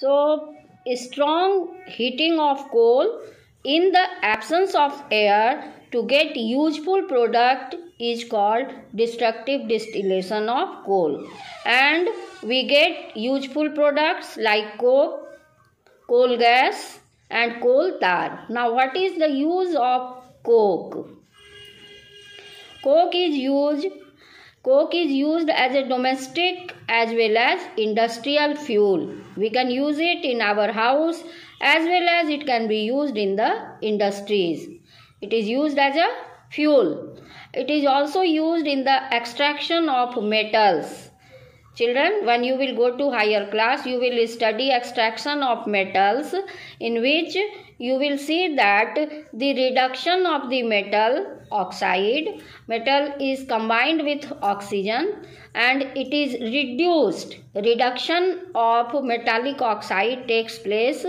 So strong heating of coal in the absence of air to get useful product is called destructive distillation of coal, and we get useful products like coke, coal gas and coal tar. Now what is the use of coke? Coke is used as a domestic as well as industrial fuel. We can use it in our house as well as it can be used in the industries. It is used as a fuel. It is also used in the extraction of metals. Children, when you will go to higher class, you will study extraction of metals, in which you will see that the reduction of the metal oxide, metal is combined with oxygen and it is reduced. Reduction of metallic oxide takes place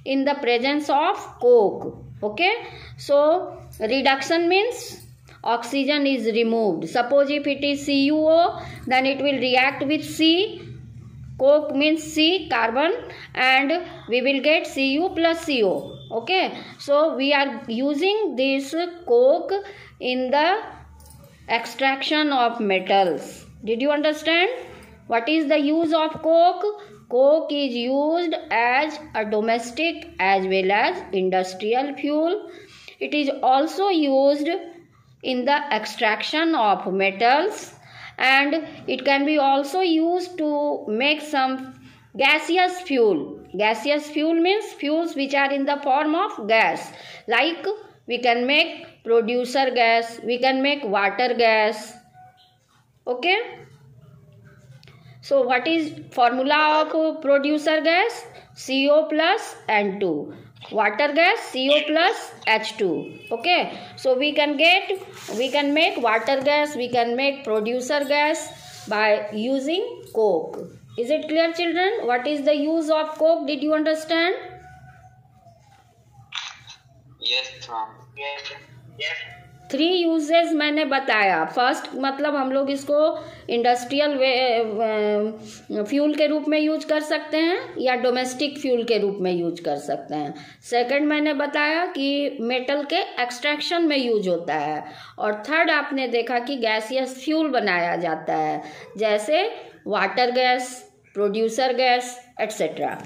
in the presence of coke. Okay, so reduction means oxygen is removed. Suppose if it is CuO, then it will react with C. Coke means C, carbon, and we will get Cu plus CO. Okay, so we are using this coke in the extraction of metals. Did you understand? What is the use of coke? Coke is used as a domestic as well as industrial fuel. It is also used in the extraction of metals, and it can be also used to make some gaseous fuel. Gaseous fuel means fuels which are in the form of gas, like we can make producer gas, we can make water gas. Okay, so what is formula of producer gas? CO plus N2. Water gas, CO plus H2. Okay, so we can make water gas, we can make producer gas by using coke. Is it clear, children? What is the use of coke? Did you understand? Yes, ma'am. Yes. 3 uses मैंने बताया. First मतलब हम लोग इसको industrial fuel के रूप में use कर सकते हैं या डोमेस्टिक फ्यूल के रूप में यूज कर सकते हैं. सेकंड मैंने बताया कि मेटल के एक्सट्रैक्शन में यूज होता है. और थर्ड आपने देखा कि गैसियस फ्यूल बनाया जाता है, जैसे water gas, producer gas etcetera.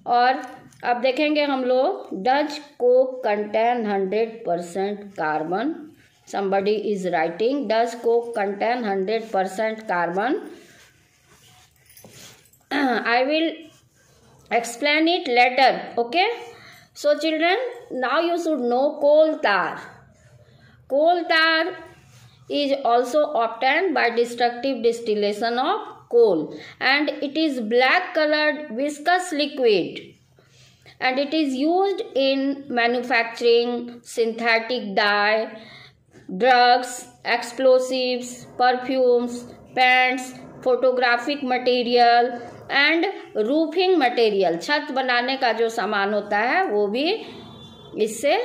और अब देखेंगे हम लोग, does Coke contain 100% carbon? Somebody is writing, does coke contain 100% carbon? I will explain it later. Okay, so children, now you should know coal tar. Coal tar is also obtained by destructive distillation of coal, and it is black colored viscous liquid, and it is used in manufacturing synthetic dye, drugs, explosives, perfumes, paints, photographic material and roofing material. छत बनाने का जो सामान होता है वो भी इससे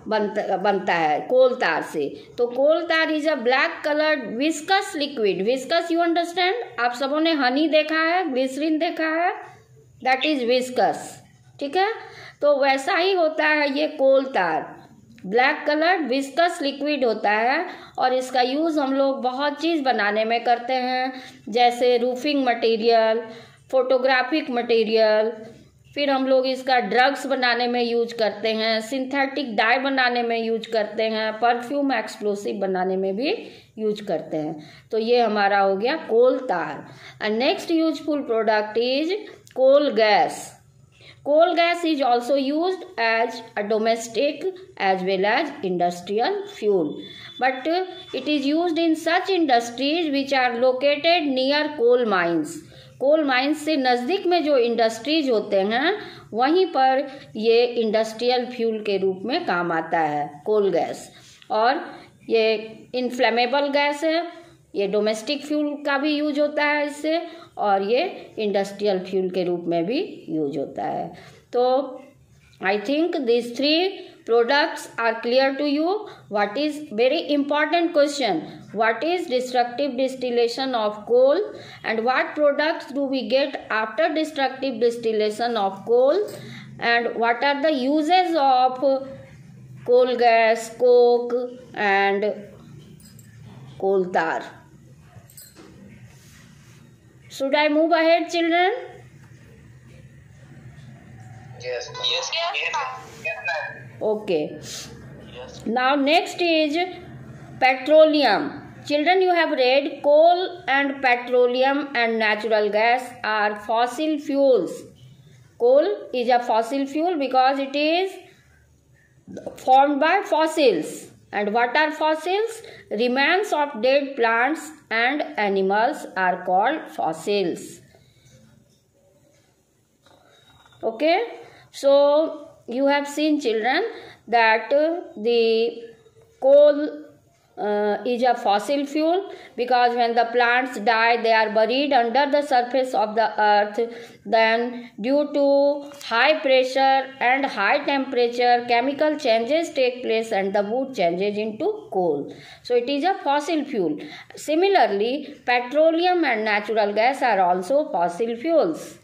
बनता है कोल तार से. तो कोल तार is a black coloured viscous liquid. Viscous you understand? आप सबों ने हनी देखा है, ग्लिसरीन देखा है, दैट इज विस्कस. ठीक है, तो वैसा ही होता है ये कोल तार. ब्लैक कलर विस्कस लिक्विड होता है और इसका यूज़ हम लोग बहुत चीज़ बनाने में करते हैं, जैसे रूफिंग मटेरियल, फोटोग्राफिक मटेरियल. फिर हम लोग इसका ड्रग्स बनाने में यूज करते हैं, सिंथेटिक डाई बनाने में यूज करते हैं, परफ्यूम एक्सप्लोसिव बनाने में भी यूज करते हैं. तो ये हमारा हो गया coal tar. And next useful product is coal gas. Coal gas is also used as a domestic as well as industrial fuel, but it is used in such industries which are located near coal mines. Coal mines से नज़दीक में जो industries होते हैं वहीं पर ये industrial fuel के रूप में काम आता है कोल गैस. और ये इनफ्लेमेबल गैस है, ये डोमेस्टिक फ्यूल का भी यूज होता है इससे, और ये इंडस्ट्रियल फ्यूल के रूप में भी यूज होता है. तो I think this 3 products are clear to you? What is very important question? What is destructive distillation of coal and what products do we get after destructive distillation of coal, and what are the uses of coal gas, coke and coal tar? Should I move ahead, children? Yes. Yes. Yes. Okay. Yes. Now next is petroleum. Children, you have read coal and petroleum and natural gas are fossil fuels. Coal is a fossil fuel because it is formed by fossils. And what are fossils? Remains of dead plants and animals are called fossils. Okay. So you have seen, children, that the coal is a fossil fuel because when the plants die, they are buried under the surface of the earth. Then due to high pressure and high temperature, chemical changes take place and the wood changes into coal. So it is a fossil fuel. Similarly, petroleum and natural gas are also fossil fuels.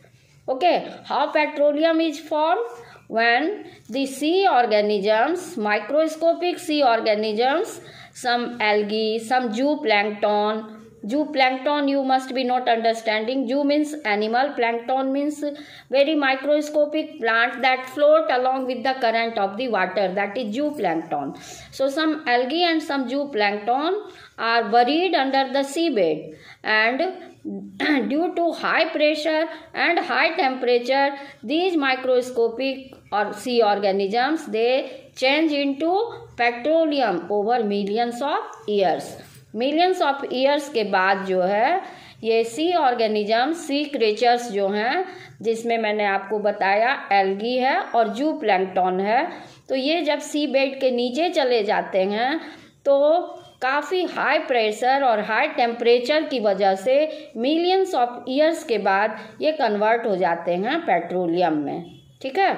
Okay, how petroleum is formed? When the sea organisms, microscopic sea organisms, some algae, some zooplankton. Zooplankton you must be not understanding. Zoo means animal, plankton means very microscopic plant that float along with the current of the water. That is zooplankton. So some algae and some zooplankton are buried under the seabed, and due to high pressure and high temperature, these microscopic or sea organisms, they change into petroleum over millions of years. Millions of years के बाद जो है ये sea organism, sea creatures जो हैं, जिसमें मैंने आपको बताया एल्गी है और जू प्लैंकटन है, तो ये जब सी बेड के नीचे चले जाते हैं तो काफ़ी हाई प्रेशर और हाई टेम्परेचर की वजह से मिलियंस ऑफ ईयर्स के बाद ये कन्वर्ट हो जाते हैं पेट्रोलियम में. ठीक है.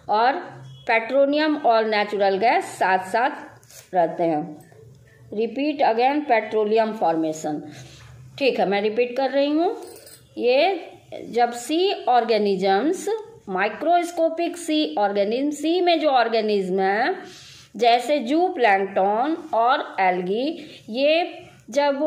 और पेट्रोलियम और नेचुरल गैस साथ साथ रहते हैं. Repeat again petroleum formation. ठीक है, मैं रिपीट कर रही हूँ. ये जब सी ऑर्गेनिजम्स, माइक्रोस्कोपिक सी ऑर्गेनिज्म, सी में जो ऑर्गेनिज्म है जैसे जू प्लैंकटन और एल्गी, ये जब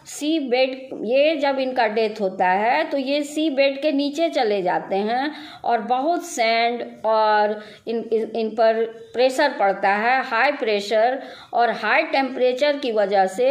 सी बेड, ये जब इनका डेथ होता है तो ये सी बेड के नीचे चले जाते हैं और बहुत सैंड और इन पर प्रेशर पड़ता है, हाई प्रेशर और हाई टेम्परेचर की वजह से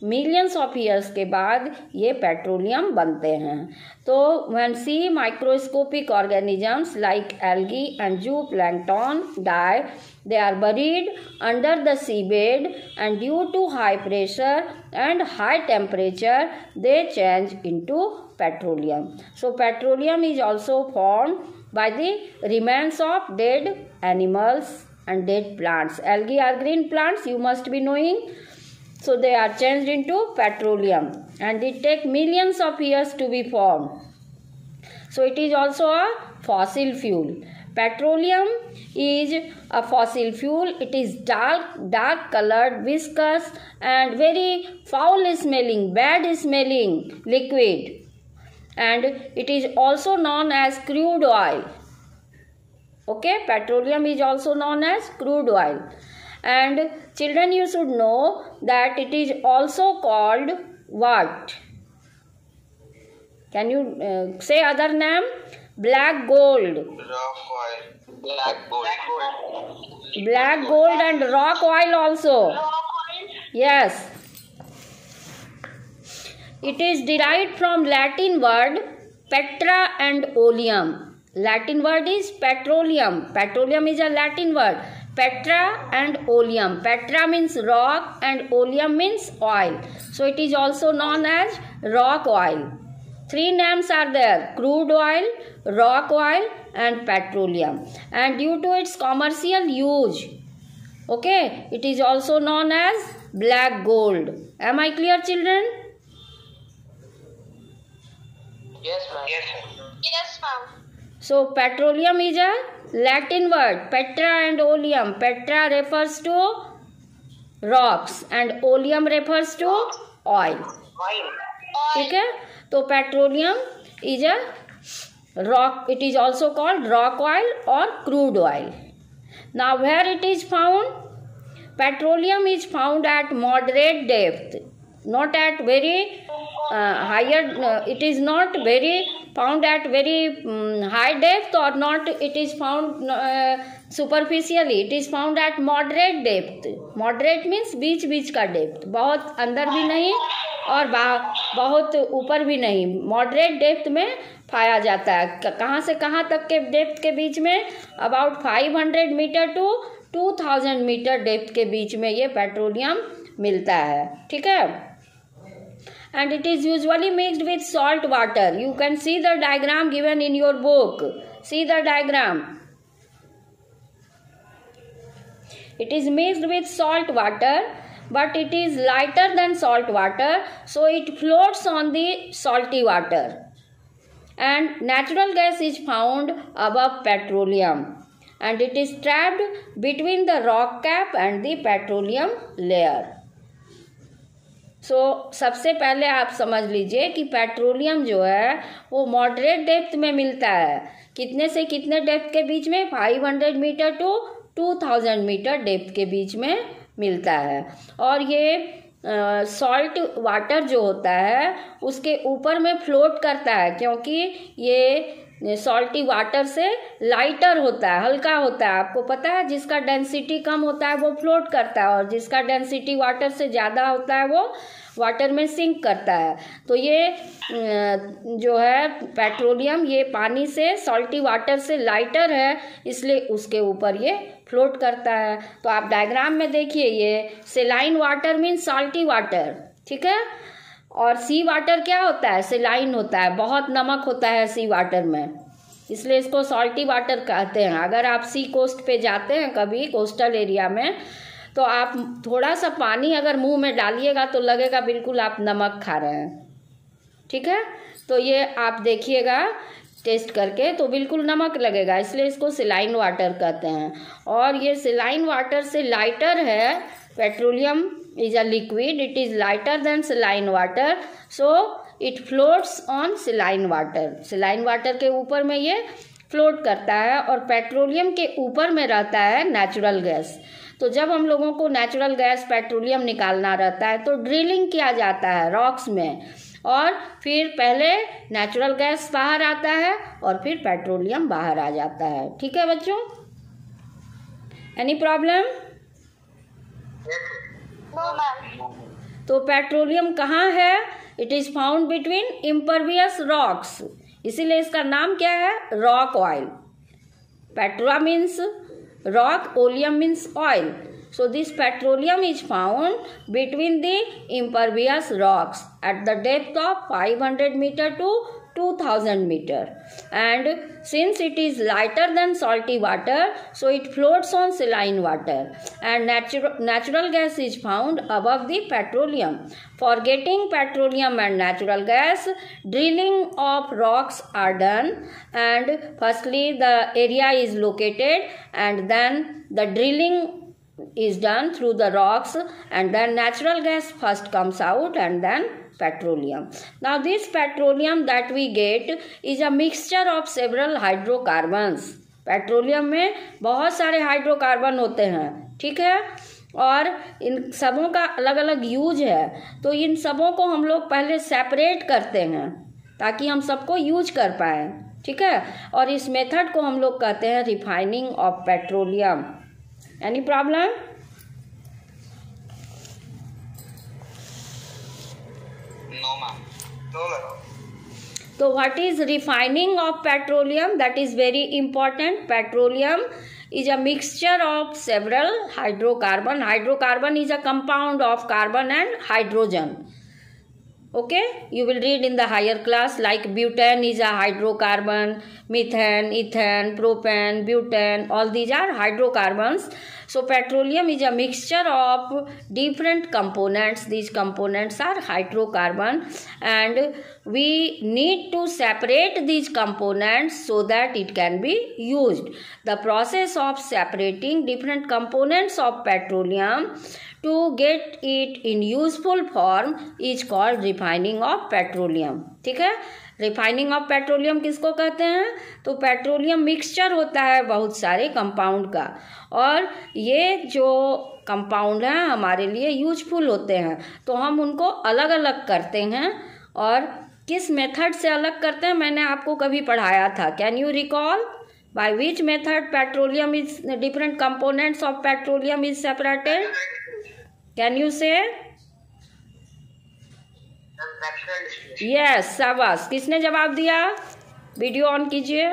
मिलियंस ऑफ ईयर्स के बाद ये पेट्रोलियम बनते हैं. तो when sea microscopic organisms like algae and zooplankton die, they are buried under the seabed, and due to high pressure and high temperature they change into petroleum. So petroleum is also formed by the remains of dead animals and dead plants. Algae are green plants, you must be knowing. So they are changed into petroleum and it take millions of years to be formed. So it is also a fossil fuel. Petroleum is a fossil fuel. It is dark colored, viscous and very foul smelling, bad smelling liquid, and it is also known as crude oil. Okay, petroleum is also known as crude oil. And children, you should know that it is also called what? Can you say other name? Black gold. Rock oil. Black gold. Black gold and rock oil also. Yes. It is derived from Latin word petra and oleum. Latin word is petroleum. Petroleum is a Latin word. Petra and oleum. Petra means rock and oleum means oil. So it is also known as rock oil. Three names are there: crude oil, rock oil and petroleum. And due to its commercial use, okay, it is also known as black gold. Am I clear, children? Yes, ma'am. Yes, ma'am. So petroleum is a Latin word petra and oleum. Petra refers to rocks and oleum refers to oil. ठीक है, तो petroleum is a rock. It is also called rock oil और crude oil. Now where it is found? Petroleum is found at moderate depth, not at very higher, it is not very found at very high depth, or not it is found superficially. It is found at moderate depth. Moderate means बीच बीच का depth, बहुत अंदर भी नहीं और बहुत ऊपर भी नहीं, मॉडरेट डेप्थ में पाया जाता है. कहाँ से कहाँ तक के डेप्थ के बीच में? About 500 metre to 2000 metre depth के बीच में ये पेट्रोलियम मिलता है. ठीक है, and it is usually mixed with salt water. You can see the diagram given in your book. See the diagram. It is mixed with salt water, but it is lighter than salt water, so it floats on the salty water. And natural gas is found above petroleum, and it is trapped between the rock cap and the petroleum layer. सो सबसे पहले आप समझ लीजिए कि petroleum जो है वो moderate depth में मिलता है. कितने से कितने डेप्थ के बीच में? 500 मीटर टू 2000 मीटर डेप्थ के बीच में मिलता है. और ये सॉल्ट वाटर जो होता है उसके ऊपर में फ्लोट करता है, क्योंकि ये सॉल्टी वाटर से लाइटर होता है, हल्का होता है. आपको पता है जिसका डेंसिटी कम होता है वो फ्लोट करता है, और जिसका डेंसिटी वाटर से ज़्यादा होता है वो वाटर में सिंक करता है. तो ये जो है पेट्रोलियम ये पानी से, सॉल्टी वाटर से लाइटर है, इसलिए उसके ऊपर ये फ्लोट करता है. तो आप डायग्राम में देखिए, ये saline water means salty water. ठीक है, और सी वाटर क्या होता है? सेलाइन होता है, बहुत नमक होता है सी वाटर में, इसलिए इसको सॉल्टी वाटर कहते हैं. अगर आप सी कोस्ट पे जाते हैं कभी कोस्टल एरिया में, तो आप थोड़ा सा पानी अगर मुंह में डालिएगा तो लगेगा बिल्कुल आप नमक खा रहे हैं. ठीक है, तो ये आप देखिएगा टेस्ट करके तो बिल्कुल नमक लगेगा, इसलिए इसको सेलाइन वाटर कहते हैं. और ये सेलाइन वाटर से लाइटर है. Petroleum is a liquid, it is lighter than saline water, so it floats on saline water. saline water के ऊपर में ये फ्लोट करता है, और पेट्रोलियम के ऊपर में रहता है नेचुरल गैस. तो जब हम लोगों को नेचुरल गैस पेट्रोलियम निकालना रहता है तो ड्रिलिंग किया जाता है रॉक्स में, और फिर पहले नेचुरल गैस बाहर आता है और फिर पेट्रोलियम बाहर आ जाता है. ठीक है बच्चों, एनी प्रॉब्लम? तो पेट्रोलियम कहाँ है? It is found between impervious rocks, इसीलिए इसका नाम क्या है? Rock oil. Petra means rock, oleum means oil. So this petroleum is found between the impervious rocks at the depth of 500 meter to 2000 meter, and since it is lighter than salty water, so it floats on saline water, and natural gas is found above the petroleum. For getting petroleum and natural gas, drilling of rocks are done, and firstly the area is located, and then the drilling is done through the rocks, and then natural gas first comes out and then petroleum. Now this petroleum that we get is a mixture of several hydrocarbons. Petroleum में बहुत सारे hydrocarbon होते हैं. ठीक है, और इन सबों का अलग अलग यूज है. तो इन सबों को हम लोग पहले सेपरेट करते हैं ताकि हम सबको यूज कर पाए. ठीक है, और इस मेथड को हम लोग कहते हैं refining of petroleum. Any problem? No ma'am. No ma'am. So what is refining of petroleum? That is very important. Petroleum is a mixture of several hydrocarbon. Hydrocarbon is a compound of carbon and hydrogen. Okay, you will read in the higher class, like butane is a hydrocarbon, methane, ethane, propane, butane, all these are hydrocarbons. So petroleum is a mixture of different components. These components are hydrocarbon, and we need to separate these components so that it can be used. The process of separating different components of petroleum to get it in useful form is called refining of petroleum. ठीक है, refining of petroleum किसको कहते हैं? तो petroleum mixture होता है बहुत सारे कंपाउंड का, और ये जो कंपाउंड हैं हमारे लिए यूजफुल होते हैं, तो हम उनको अलग अलग करते हैं। और किस मेथड से अलग करते हैं मैंने आपको कभी पढ़ाया था, can you recall? By which method petroleum is different components of petroleum is separated? Can you से? यस, शाबाश। किसने जवाब दिया? वीडियो ऑन कीजिए।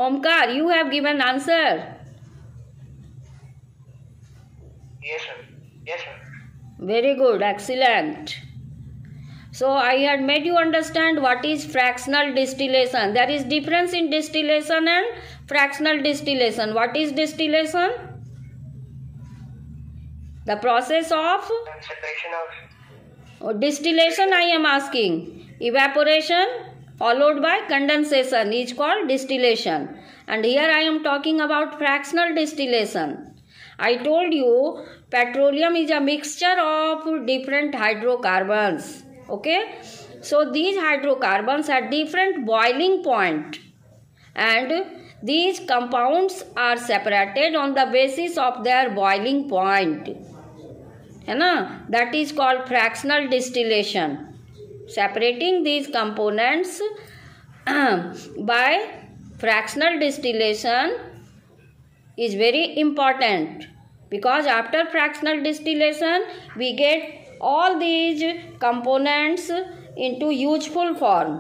Omkar, you have given answer. Yes, sir. Yes, sir. Very good, excellent. So I had made you understand what is fractional distillation. There is difference in distillation and fractional distillation. What is distillation? The process of Separation of distillation I am asking. Evaporation followed by condensation is called distillation. And here I am talking about fractional distillation. I told you petroleum is a mixture of different hydrocarbons. Okay, so these hydrocarbons are different boiling point, and these compounds are separated on the basis of their boiling point, है ना? That is called fractional distillation. Separating these components by fractional distillation is very important, because after fractional distillation we get all these components into useful form.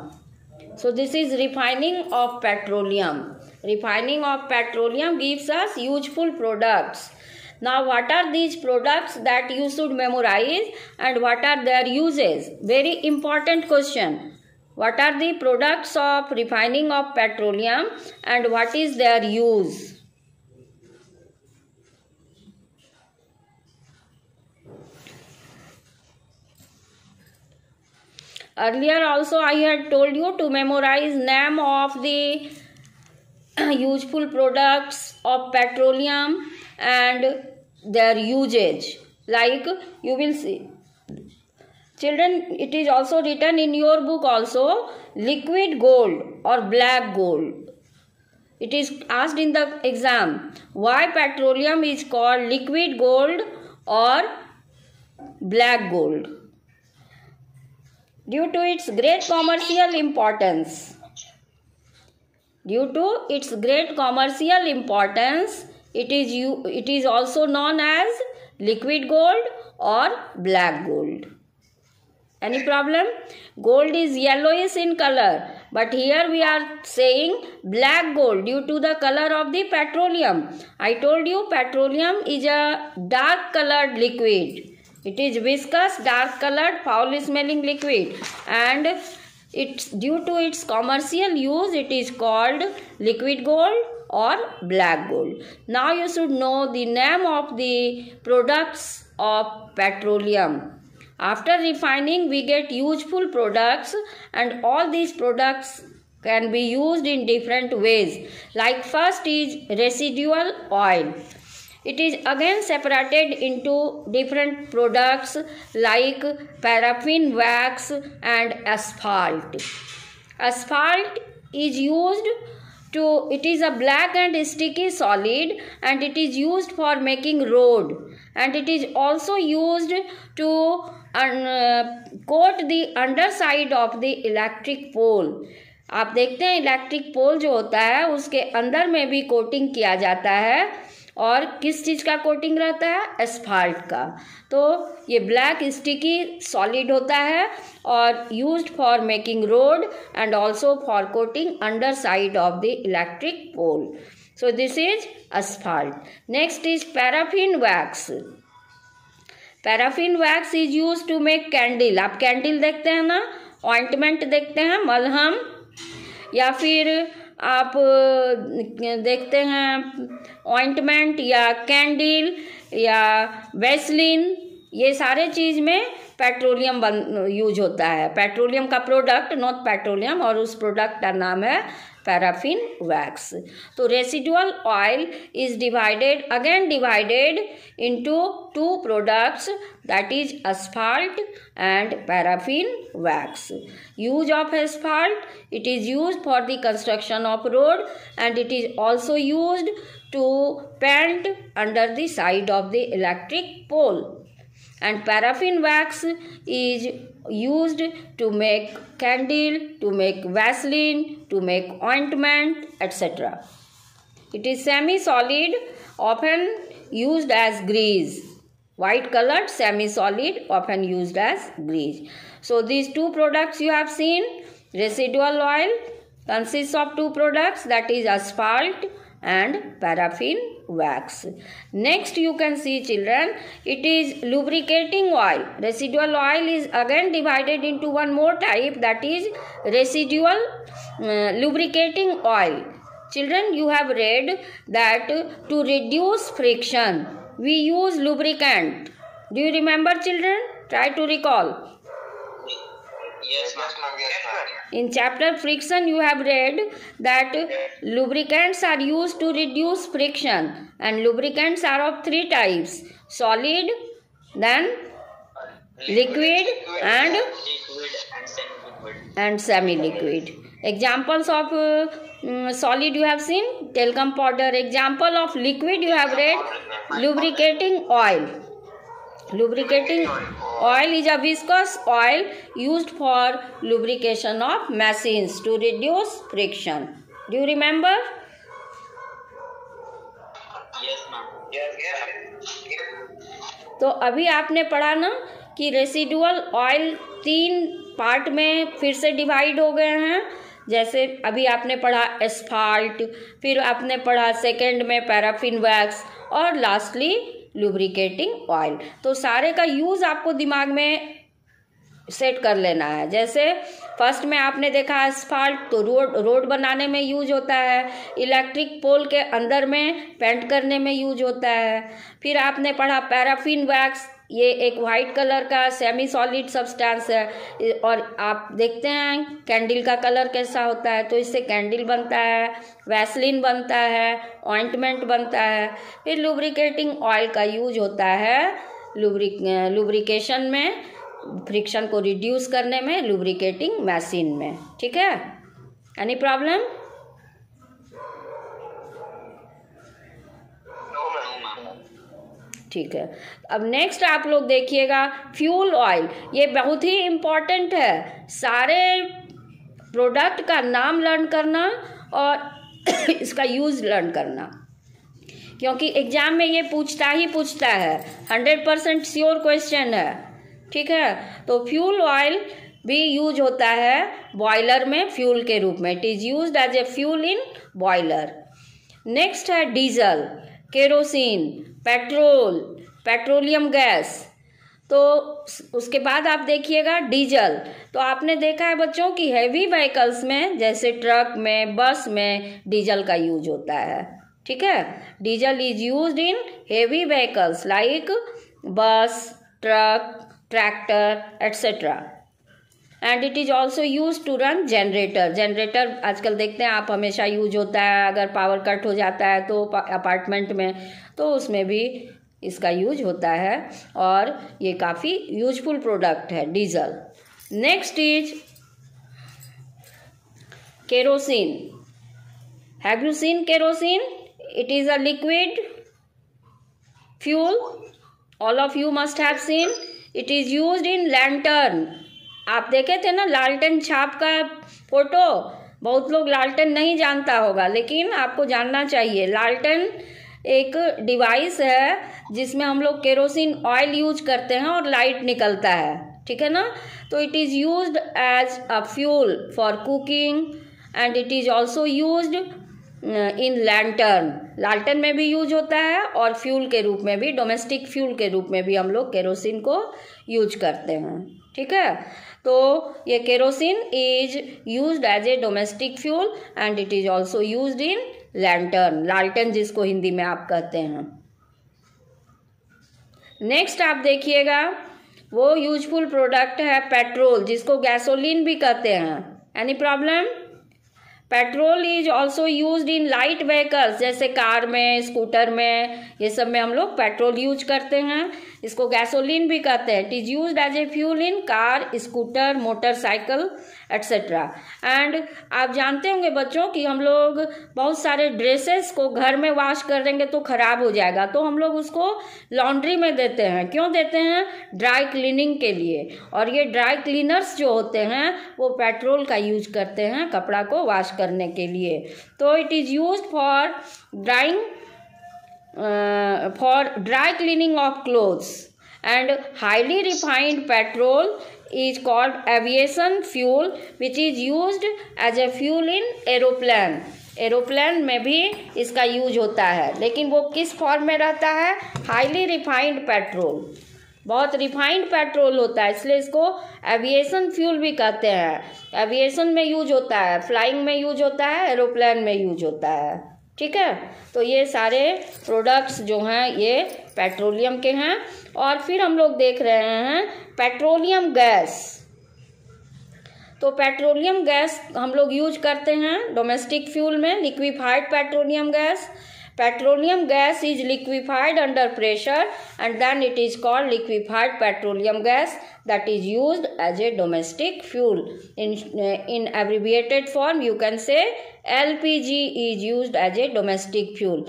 So this is refining of petroleum. Refining of petroleum gives us useful products. Now what are these products that you should memorize, and what are their uses? Very important question. What are the products of refining of petroleum and what is their use? Earlier also I had told you to memorize name of the useful products of petroleum and their usage. Like you will see, children, it is also written in your book also, liquid gold or black gold. It is asked in the exam, why petroleum is called liquid gold or black gold? Due to its great commercial importance. Due to its great commercial importance, it is also known as liquid gold or black gold. Any problem? Gold is yellowish in color, but here we are saying black gold due to the color of the petroleum. I told you petroleum is a dark colored liquid. It is viscous, dark colored, foul smelling liquid, and it's due to its commercial use it is called liquid gold or black gold. Now you should know the name of the products of petroleum. After refining we get useful products, and all these products can be used in different ways. Like first is residual oil. It is again separated into different products like paraffin wax and asphalt. Asphalt is used to, it is a black and sticky solid, and it is used for making road, and it is also used to coat the underside of the electric pole. आप देखते हैं electric pole जो होता है उसके अंदर में भी कोटिंग किया जाता है, और किस चीज़ का कोटिंग रहता है? एस्फाल्ट का। तो ये ब्लैक स्टिकी सॉलिड होता है और used for making road and also for coating under side of the electric pole. So this is asphalt. Next is paraffin wax. Paraffin wax is use to make candle. आप candle देखते हैं ना, ointment देखते हैं, मलहम, या फिर आप देखते हैं ऑइंटमेंट या कैंडल या वैसलीन, ये सारे चीज़ में पेट्रोलियम यूज होता है, पेट्रोलियम का प्रोडक्ट, नॉट पेट्रोलियम, और उस प्रोडक्ट का नाम है पैराफिन वैक्स। तो residual oil is divided into two products, that is asphalt and paraffin wax. Use of asphalt, it is used for the construction of road, and it is also used to paint under the side of the electric pole. And paraffin wax is used to make candle, to make vaseline, to make ointment, etc. It is semi-solid, often used as grease. White colored semi-solid, often used as grease. So these two products you have seen. Residual oil consists of two products, that is asphalt and paraffin wax. Next you can see, children, it is lubricating oil. Residual oil is again divided into one more type, that is residual lubricating oil. Children, you have read that to reduce friction, we use lubricant. Do you remember, children? Try to recall. Yes, ma'am. Yes, ma'am. In chapter friction, you have read that lubricants are used to reduce friction, and lubricants are of three types: solid, then liquid, and semi-liquid. Examples of solid you have seen, talcum powder. Example of liquid you have read, lubricating oil. Lubricating oil is a viscous oil used for lubrication of machines to reduce friction. Do you remember? Yes, ma'am. Yes. तो अभी आपने पढ़ा ना कि residual oil 3 part में फिर से divide हो गए हैं। जैसे अभी आपने पढ़ा एस्फाल्ट, फिर आपने पढ़ा सेकंड में पैराफिन वैक्स, और लास्टली लुब्रिकेटिंग ऑयल। तो सारे का यूज़ आपको दिमाग में सेट कर लेना है। जैसे फर्स्ट में आपने देखा एस्फाल्ट, तो रोड बनाने में यूज होता है, इलेक्ट्रिक पोल के अंदर में पेंट करने में यूज होता है। फिर आपने पढ़ा पैराफिन वैक्स, ये एक वाइट कलर का सेमी सॉलिड सब्सटेंस है, और आप देखते हैं कैंडल का कलर कैसा होता है, तो इससे कैंडल बनता है, वैसलीन बनता है, ऑइंटमेंट बनता है। फिर लुब्रिकेटिंग ऑयल का यूज होता है लुब्रिकेशन में, फ्रिक्शन को रिड्यूस करने में, लुब्रिकेटिंग मशीन में। ठीक है, एनी प्रॉब्लम? ठीक है। अब नेक्स्ट आप लोग देखिएगा फ्यूल ऑयल। ये बहुत ही इम्पॉर्टेंट है, सारे प्रोडक्ट का नाम लर्न करना और इसका यूज़ लर्न करना, क्योंकि एग्ज़ाम में ये पूछता है, 100% श्योर क्वेश्चन है। ठीक है, तो फ्यूल ऑयल भी यूज होता है बॉयलर में फ्यूल के रूप में। It is used as a fuel in boiler. Next है diesel, kerosene, petrol, petroleum gas. तो उसके बाद आप देखिएगा डीजल। तो आपने देखा है बच्चों की हैवी व्हीकल्स में, जैसे ट्रक में, बस में डीजल का यूज होता है। ठीक है, diesel is used in heavy vehicles like bus, truck, tractor etcetera. And it is also use to run generator आजकल देखते हैं आप, हमेशा यूज होता है। अगर पावर कट हो जाता है तो अपार्टमेंट में, तो उसमें भी इसका यूज होता है, और ये काफ़ी यूजफुल प्रोडक्ट है diesel. Next is kerosene. Have you seen kerosene? It is a liquid fuel, all of you must have seen. It is used in lantern. आप देखे थे ना लालटेन छाप का फोटो, बहुत लोग लालटेन नहीं जानता होगा, लेकिन आपको जानना चाहिए। लालटेन एक डिवाइस है जिसमें हम लोग केरोसिन ऑयल यूज करते हैं और लाइट निकलता है। ठीक है ना, तो it is used as a fuel for cooking, and it is also used in lantern, लालटेन में भी यूज होता है और फ्यूल के रूप में भी, डोमेस्टिक फ्यूल के रूप में भी हम लोग केरोसिन को यूज करते हैं। ठीक है, तो ये kerosene is used as a domestic fuel and it is also used in lantern, लालटेन जिसको हिंदी में आप कहते हैं। नेक्स्ट आप देखिएगा, वो यूजफुल प्रोडक्ट है पेट्रोल, जिसको गैसोलीन भी कहते हैं। Any problem? Petrol is also used in light vehicles, जैसे कार में, स्कूटर में, ये सब में हम लोग पेट्रोल यूज करते हैं। इसको गैसोलीन भी कहते हैं। It is used as a fuel in car, scooter, motorcycle etcetera. And आप जानते होंगे बच्चों कि हम लोग बहुत सारे ड्रेसेस को घर में वॉश कर देंगे तो ख़राब हो जाएगा, तो हम लोग उसको लॉन्ड्री में देते हैं। क्यों देते हैं? ड्राई क्लीनिंग के लिए। और ये ड्राई क्लीनर्स जो होते हैं वो पेट्रोल का यूज करते हैं कपड़ा को वॉश करने के लिए। तो it is used for drawing, for dry cleaning of clothes. And highly refined petrol is called aviation fuel, which is used as a fuel in aeroplane. Aeroplane में भी इसका यूज होता है, लेकिन वो किस फॉर्म में रहता है? हाईली रिफाइंड पेट्रोल, बहुत रिफाइंड पेट्रोल होता है, इसलिए इसको एविएशन फ्यूल भी कहते हैं। एविएशन में यूज होता है, फ्लाइंग में यूज होता है, एरोप्लेन में यूज होता है। ठीक है, तो ये सारे प्रोडक्ट्स जो हैं ये पेट्रोलियम के हैं। और फिर हम लोग देख रहे हैं पेट्रोलियम गैस। तो पेट्रोलियम गैस हम लोग यूज करते हैं डोमेस्टिक फ्यूल में, liquefied petroleum gas. Petroleum gas is liquefied under pressure and then it is called liquefied petroleum gas that is used as a domestic fuel. In abbreviated form you can say LPG is used as a domestic fuel.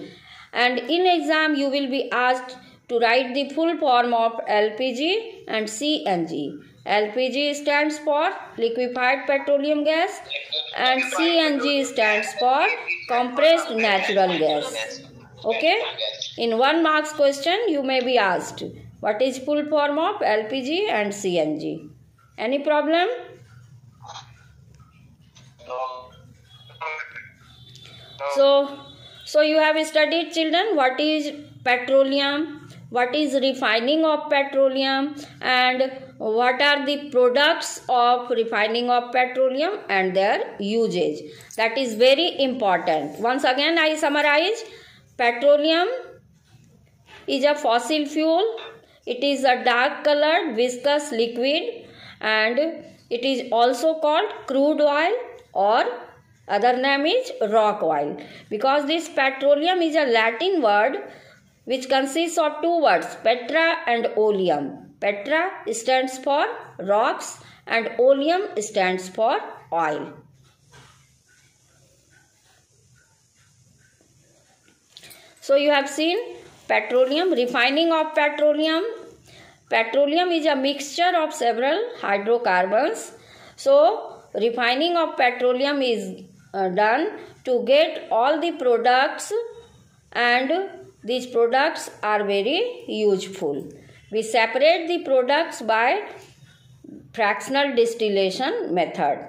And in exam you will be asked to write the full form of LPG and CNG. LPG stands for liquefied petroleum gas and CNG stands for compressed natural gas. Okay, in 1 marks question you may be asked what is full form of LPG and CNG. Any problem? So you have studied, children, what is petroleum, what is refining of petroleum, and what are the products of refining of petroleum and their usage. That is very important. Once again I summarize. Petroleum is a fossil fuel. It is a dark colored viscous liquid and it is also called crude oil, or other name is rock oil, because this petroleum is a Latin word which consists of 2 words, petra and oleum. Petra stands for rocks and oleum stands for oil. So you have seen petroleum, refining of petroleum. Petroleum is a mixture of several hydrocarbons. So refining of petroleum is done to get all the products, and these products are very useful. We separate the products by fractional distillation method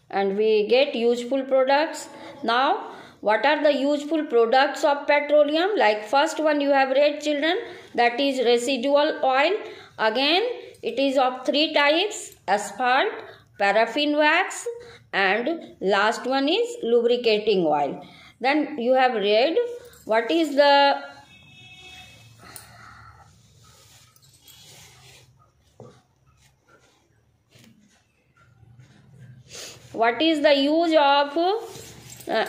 and we get useful products. Now what are the useful products of petroleum? Like first one you have read, children, that is residual oil. Again it is of 3 types: asphalt, paraffin wax, and last one is lubricating oil. Then you have read what is the use of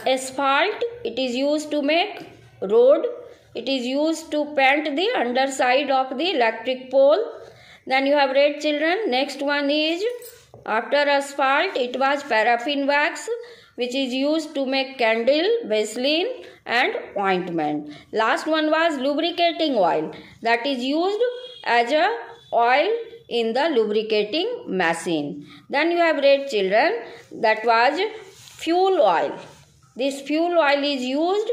asphalt. It is used to make road. It is used to paint the underside of the electric pole. Then you have read, children, next one is, after asphalt it was paraffin wax, which is used to make candle, vaseline and ointment. Last one was lubricating oil, that is used as a oil in the lubricating machine. Then you have read, children, that was fuel oil. This fuel oil is used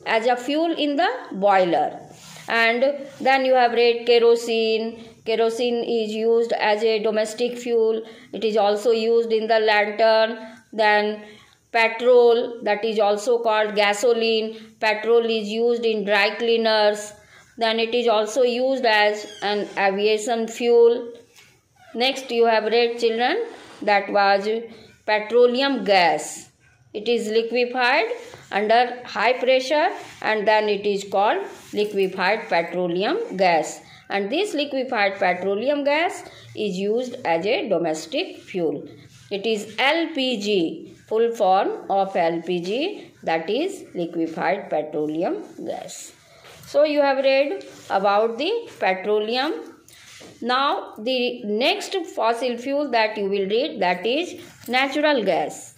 as a fuel in the boiler. And then you have read kerosene. Kerosene is used as a domestic fuel. It is also used in the lantern. Then petrol, that is also called gasoline. Petrol is used in dry cleaners. Then it is also used as an aviation fuel. Next you have read, children, that was petroleum gas. It is liquefied under high pressure and then it is called liquefied petroleum gas. And this liquefied petroleum gas is used as a domestic fuel. It is LPG, full form of LPG, that is liquefied petroleum gas. So you have read about the petroleum. Now the next fossil fuel that you will read, that is natural gas.